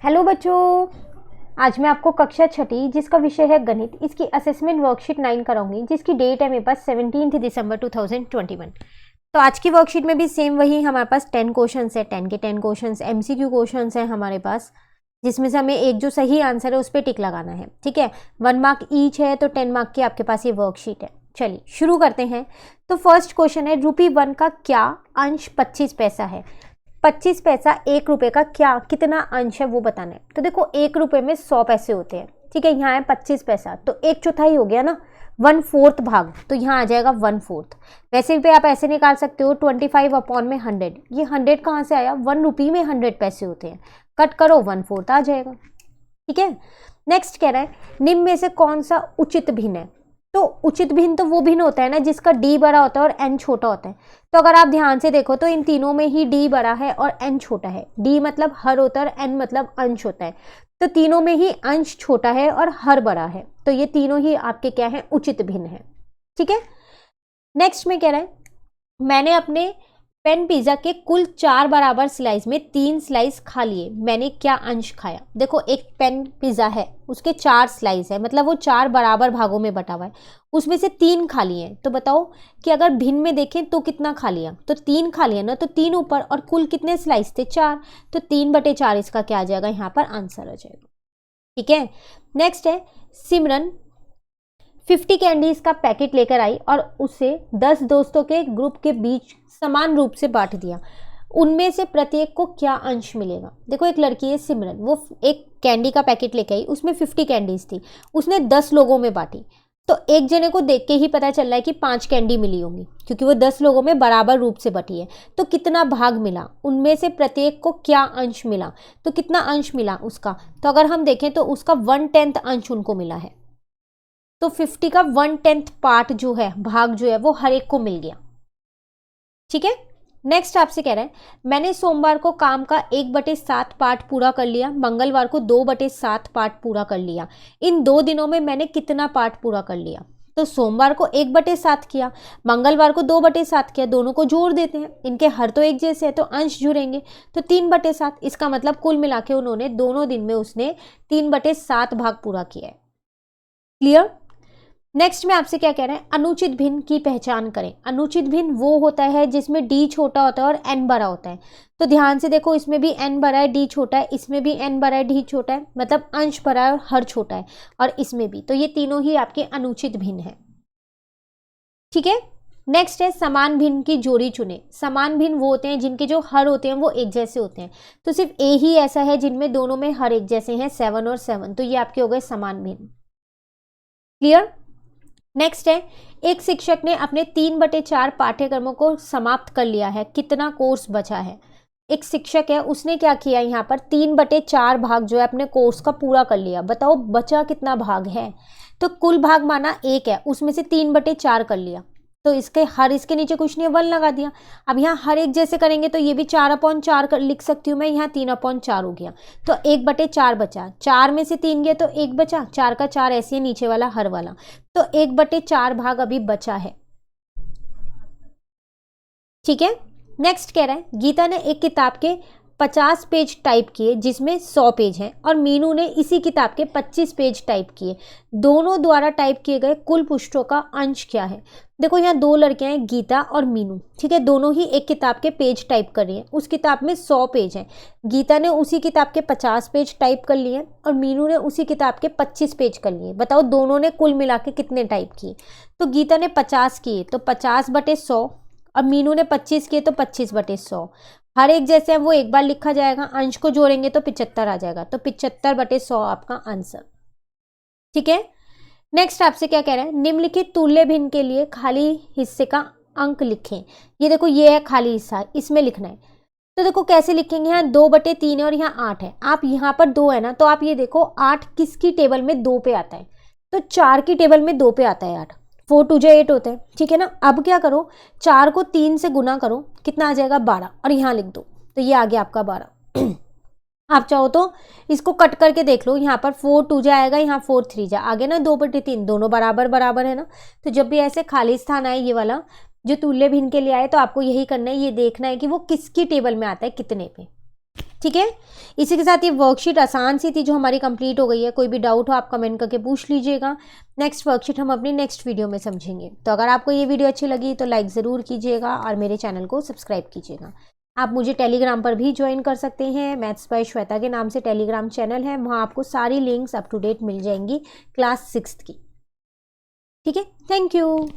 Hello बच्चों, आज मैं आपको कक्षा छठी जिसका विषय है गणित, इसकी असेसमेंट वर्कशीट 9 कराऊंगी, जिसकी डेट है मेरे पास 17 दिसंबर 2021। तो आज की वर्कशीट में भी सेम वही हमारे पास 10 क्वेश्चंस है, 10 के 10 क्वेश्चंस एमसीक्यू क्वेश्चंस हैं हमारे पास, जिसमें से हमें एक जो सही आंसर है उस पर टिक लगाना है। ठीक है, 1 मार्क ईच है, तो 10 मार्क की आपके पास ये वर्कशीट है। चलिए शुरू करते हैं। तो फर्स्ट क्वेश्चन है, ₹1 का क्या अंश 25 पैसा है। 25 पैसा 1 रुपये का क्या कितना अंश है वो बताना है। तो देखो 1 रुपये में 100 पैसे होते हैं। ठीक है, यहाँ है 25 पैसा, तो 1/4 हो गया ना, 1/4 भाग, तो यहाँ आ जाएगा 1/4। वैसे भी आप ऐसे निकाल सकते हो 25/100। ये 100 कहाँ से आया, 1 रुपये में 100 पैसे होते हैं, कट करो 1/4 आ जाएगा। ठीक है, नेक्स्ट कह रहा है, निम्न में से कौन सा उचित भिन्न है। तो उचित भिन्न तो वो भिन्न होता है ना जिसका d बड़ा होता है और n छोटा होता है। तो अगर आप ध्यान से देखो तो इन तीनों में ही d बड़ा है और n छोटा है। d मतलब हर होता है और n मतलब अंश होता है, तो तीनों में ही अंश छोटा है और हर बड़ा है, तो ये तीनों ही आपके क्या है, उचित भिन्न है। ठीक है, नेक्स्ट में कह रहा है, मैंने अपने पेन पिज्जा के कुल 4 बराबर स्लाइस में 3 स्लाइस खा लिए, मैंने क्या अंश खाया। देखो एक पेन पिज्जा है, उसके 4 स्लाइस है, मतलब वो 4 बराबर भागों में बटा हुआ है, उसमें से 3 खा लिए हैं। तो बताओ कि अगर भिन्न में देखें तो कितना खा लिया, तो 3 खा लिया ना, तो 3 ऊपर, और कुल कितने स्लाइस थे, 4, तो 3/4 इसका क्या आ जाएगा, यहाँ पर आंसर आ जाएगा। ठीक है, नेक्स्ट है, सिमरन 50 कैंडीज का पैकेट लेकर आई और उसे 10 दोस्तों के ग्रुप के बीच समान रूप से बांट दिया, उनमें से प्रत्येक को क्या अंश मिलेगा। देखो एक लड़की है सिमरन, वो एक कैंडी का पैकेट लेकर आई, उसमें 50 कैंडीज थी, उसने 10 लोगों में बांटी। तो एक जने को देख के ही पता चल रहा है कि 5 कैंडी मिली होंगी, क्योंकि वो 10 लोगों में बराबर रूप से बटी है। तो कितना भाग मिला, उनमें से प्रत्येक को क्या अंश मिला, तो कितना अंश मिला उसका, तो अगर हम देखें तो उसका 1/10 अंश उनको मिला है। तो 50 का 1/10 पार्ट जो है, भाग जो है, वो हर एक को मिल गया। ठीक है, नेक्स्ट आपसे कह रहा है, मैंने सोमवार को काम का 1/7 पार्ट पूरा कर लिया, मंगलवार को 2/7 पार्ट पूरा कर लिया, इन 2 दिनों में मैंने कितना पार्ट पूरा कर लिया। तो सोमवार को 1/7 किया, मंगलवार को 2/7 किया, दोनों को जोड़ देते हैं, इनके हर तो एक जैसे है तो अंश जुड़ेंगे, तो 3/7। इसका मतलब कुल मिला के उन्होंने दोनों दिन में उसने 3/7 भाग पूरा किया है। क्लियर। नेक्स्ट में आपसे क्या कह रहे हैं, अनुचित भिन्न की पहचान करें। अनुचित भिन्न वो होता है जिसमें d छोटा होता है और n बड़ा होता है। तो ध्यान से देखो, इसमें भी n बड़ा है, d छोटा है, इसमें भी n बड़ा है, d छोटा है, मतलब अंश बड़ा है और हर छोटा है, और इसमें भी, तो ये तीनों ही आपके अनुचित भिन्न है। ठीक है, नेक्स्ट है, समान भिन्न की जोड़ी चुने। समान भिन्न वो होते हैं जिनके जो हर होते हैं वो एक जैसे होते हैं, तो सिर्फ a ही ऐसा है जिनमें दोनों में हर एक जैसे हैं, 7 और 7, तो ये आपके हो गए समान भिन्न। क्लियर। नेक्स्ट है, एक शिक्षक ने अपने 3/4 पाठ्यक्रमों को समाप्त कर लिया है, कितना कोर्स बचा है। एक शिक्षक है, उसने क्या किया, यहाँ पर 3/4 भाग जो है अपने कोर्स का पूरा कर लिया, बताओ बचा कितना भाग है। तो कुल भाग माना 1 है, उसमें से 3/4 कर लिया, तो इसके नीचे कुछ नहीं है, 1 लगा दिया। अब यहाँ हर एक जैसे करेंगे तो ये भी 4/4 लिख सकती हूँ मैं, यहाँ 3/4 हो गया, तो 1/4 बचा, 4 में से 3 गया तो 1 बचा, 4 का 4 ऐसे ही नीचे वाला हर वाला, तो 1/4 भाग अभी बचा है। ठीक है, नेक्स्ट कह रहा है, गीता ने एक किताब के 50 पेज टाइप किए जिसमें 100 पेज हैं, और मीनू ने इसी किताब के 25 पेज टाइप किए, दोनों द्वारा टाइप किए गए कुल पृष्ठों का अंश क्या है। देखो यहाँ 2 लड़कियां हैं, गीता और मीनू। ठीक है, दोनों ही एक किताब के पेज टाइप कर रही हैं, उस किताब में 100 पेज हैं, गीता ने उसी किताब के 50 पेज टाइप कर लिए और मीनू ने उसी किताब के 25 पेज कर लिए। बताओ दोनों ने कुल मिला के कितने टाइप किए। तो गीता ने 50 किए तो 50/100, और मीनू ने 25 किए तो 25/100, हर एक जैसे वो एक बार लिखा जाएगा, अंश को जोड़ेंगे तो 75 आ जाएगा, तो 75/100 आपका आंसर। ठीक है, नेक्स्ट आपसे क्या कह रहा है, निम्नलिखित तुल्य भिन्न के लिए खाली हिस्से का अंक लिखें। ये देखो ये है खाली हिस्सा, इसमें लिखना है। तो देखो कैसे लिखेंगे, यहाँ 2/3 है और यहाँ 8 है, आप यहाँ पर 2 है ना, तो आप ये देखो 8 किसकी टेबल में 2 पे आता है, तो 4 की टेबल में 2 पे आता है 8, 4 2 8 होता है। ठीक है ना, अब क्या करो, 4 को 3 से गुना करो, कितना आ जाएगा 12, और यहाँ लिख दो, तो ये आ गया आपका 12। आप चाहो तो इसको कट करके देख लो, यहाँ पर 4 2 आएगा, यहाँ 4 3 आगे ना, 2/3, दोनों बराबर बराबर है ना। तो जब भी ऐसे खाली स्थान आए, ये वाला जो तुल्य भिन्न के लिए आए, तो आपको यही करना है, ये देखना है कि वो किसकी टेबल में आता है, कितने पे। ठीक है। इसी के साथ ये वर्कशीट आसान सी थी जो हमारी कंप्लीट हो गई है। कोई भी डाउट हो आप कमेंट करके पूछ लीजिएगा। नेक्स्ट वर्कशीट हम अपनी नेक्स्ट वीडियो में समझेंगे। तो अगर आपको ये वीडियो अच्छी लगी तो लाइक ज़रूर कीजिएगा और मेरे चैनल को सब्सक्राइब कीजिएगा। आप मुझे टेलीग्राम पर भी ज्वाइन कर सकते हैं। मैथ्स बाय श्वेता के नाम से टेलीग्राम चैनल है, वहाँ आपको सारी लिंक्स अप टू डेट मिल जाएंगी क्लास 6th की। ठीक है, थैंक यू।